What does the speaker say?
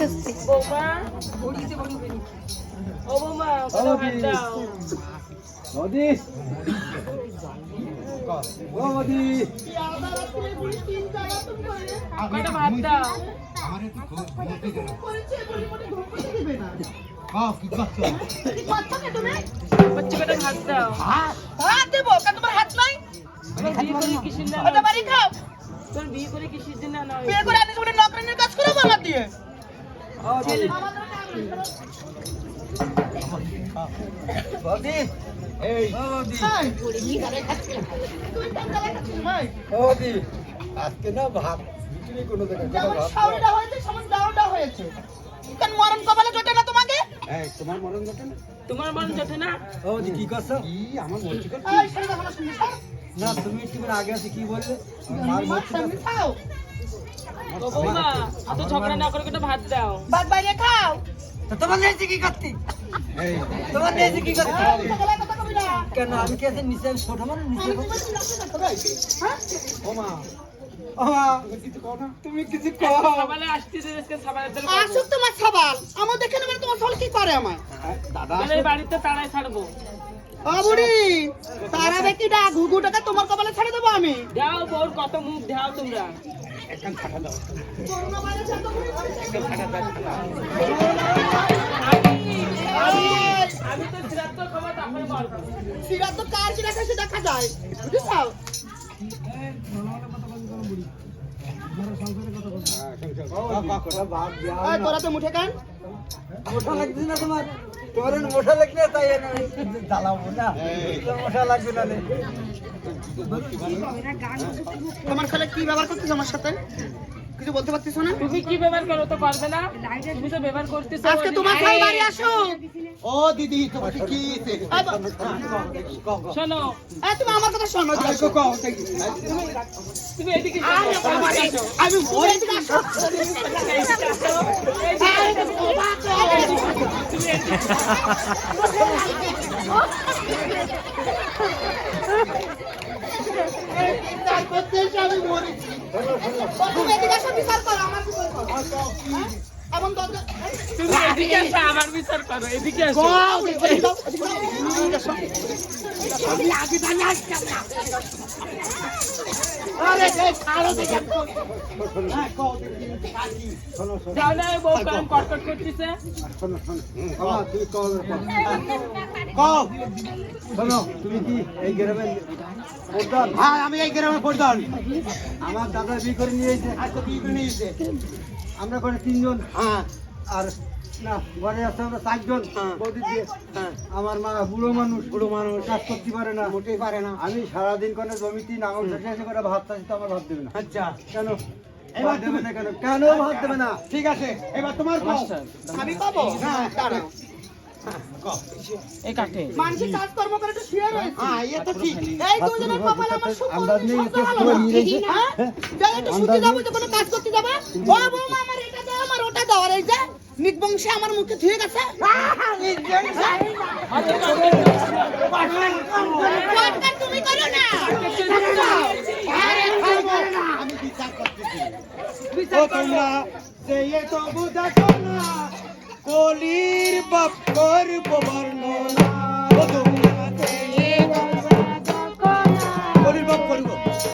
আসছি। বৌমা ও বৌমা কটা ভাত দাও। মোদি ও মোদি কটা ভাত দাও। বাচ্চা কটা ভাত দাও। হাত দেবো কেন তোমার হাত নাই? তোর বিয়ে করে কিসের জন্য ওটা বাড়ি খাও। তোর বিয়ে করে কিসের জন্য আনা হয়েছে? বিয়ে করে আমি তোমার নকরানির কাজ করবো আমার দিয়ে। ছেলে মোদি এই মোদি এই, মোদি আজকে না ভাত বিক্রি কোনো জায়গায় কোনো যেমন ভাত শাওরিটা হয়েছে সমান দাওটা হয়েছে। কেন মরণ কপালে জোটে না তোমাকে? এই তোমার মরণ ঘটে না তোমার মন জোটে না? ও দি কি করছো কি আমার মরছি করছি এই ছেড়ে দাও না শুনি খাও। না তুমি একটু করে আগে আছে কি বললে আমার মার মরছি সামনে খাও। ও বৌমা অত ঝগড়া না করে কটা ভাত দাও। ভাত বাইরে খাও। তো তোমার নিয়েছি কি করতে এই তোমার নিয়েছি কি করতে এই, সকালে কথা কবি না। কেন আমি কি আছে নিচে আমি ছোট মানে নিচে আমি তোমার কি লাগছে না সবাই? হ্যাঁ? ওমা ওমা তুমি কিছু কও না তুমি কিছু কও সকালে আসতেছে আজকে সবাই দল আসুক তোমার সবাল। আমার দেখে নেবেন তোমার সবাল কি করে আমার? দাদা বলে বাড়িতে তাড়াই ছাড়বো। ও বুড়ি, তারা বেটিটা ঘুঘুটাকে তোমার কপালে ছেড়ে দেবো আমি। দাও বউর কত মুখ দাও তোমরা। একদম খাটা দাও করোনা ভাইরাস এত বুড়ি হয়েছে। আমি তো শ্রাদ্ধ খাবার তারপরে মারবো। সিরা তো কার কি রাখা সে দেখা যায়। বুঝছো? ভাত দেওয়া এই তোরা তো মুঠে কান। মোটা লাগছে না তোমার তোমার মোটা লাগলে তাই জ্বালাবো না মোটা লাগবে না রে। তোমার ছেলে কি ব্যবহার করতেছে আমার সাথে? কিছু বলতে পারতেছো না? তুমি কি ব্যবহার করো তো করবে না? তুমি তো ব্যবহার করতেছো। আজকে তোমার ছেলে বাড়ি আসুক। ও দিদি তোমার কি শোনো এই তুমি আমার কথা শোনো। তুমি এদিকে আরে এসো। বাবা রে, আমি বলে দিকে আসো। এই বাবা তো। তুমি এদিকে এই বিচার করতে এসে আমি মরেছি। তুমি এদিকে আসো, বিচার করো, আমার বিচার করো। হ্যাঁ? এমন দরজা তুমি এদিকে এসো, আমার বিচার করো। এদিকে এসো। গাও, এদিকে যাও, এদিকে যাও। আমি আগে জানি আসতাম না। আরে এই কালো দেখে হ্যাঁ কও দেখি কাকি। যাও না এই বউ কারণ কটকট করতেছে। শোনো তুমি কি এই গ্রামের প্রধান? হ্যাঁ আমি এই গ্রামের প্রধান। আমার দাদা বিয়ে করে নিয়ে এসেছে আজকে বিয়ে করে নিয়ে এসেছে আমরা করে 3 জন হ্যাঁ আর না ঘরে আছে আমরা 4 জন বৌদি দিয়ে আমার মা বুড়ো মানুষ কাজ করতে পারে না মোটেই পারে না আমি সারাদিন করে জমিতে নাঙল শেষে এসে করে ভাত চাষি তো আমার ভাত দেবে না আচ্ছা কেন ভাত দেবে না কেন কেন ভাত দেবে না ঠিক আছে এবার তোমার আমি পাবো হ্যাঁ দাঁড়াও। এই কাটে মানসিক কাজকর্ম করে একটু শুয়ে রয়েছে। হ্যাঁ এ তো ঠিক এই দুজনের কপাল আমার আন্দাজ নেই এত সুন্দর সময় নিয়ে রয়েছে হ্যাঁ যাই একটু শুতে যাবো যে কোনো কাজ করতে যাবে ও বৌমা আমার এটা দাও আমার ওটা দাও আর এই যে নিকবংশে আমার মুখে ধুয়ে গেছে পটকার তুমি করো না আরে খাইবো না আমি বিচার করতেছি ও তোমরা যে এ তো বুঝাছো না কলির বাপ করব বর্ণনা ও তোমরা যে এ কলির বাপ করব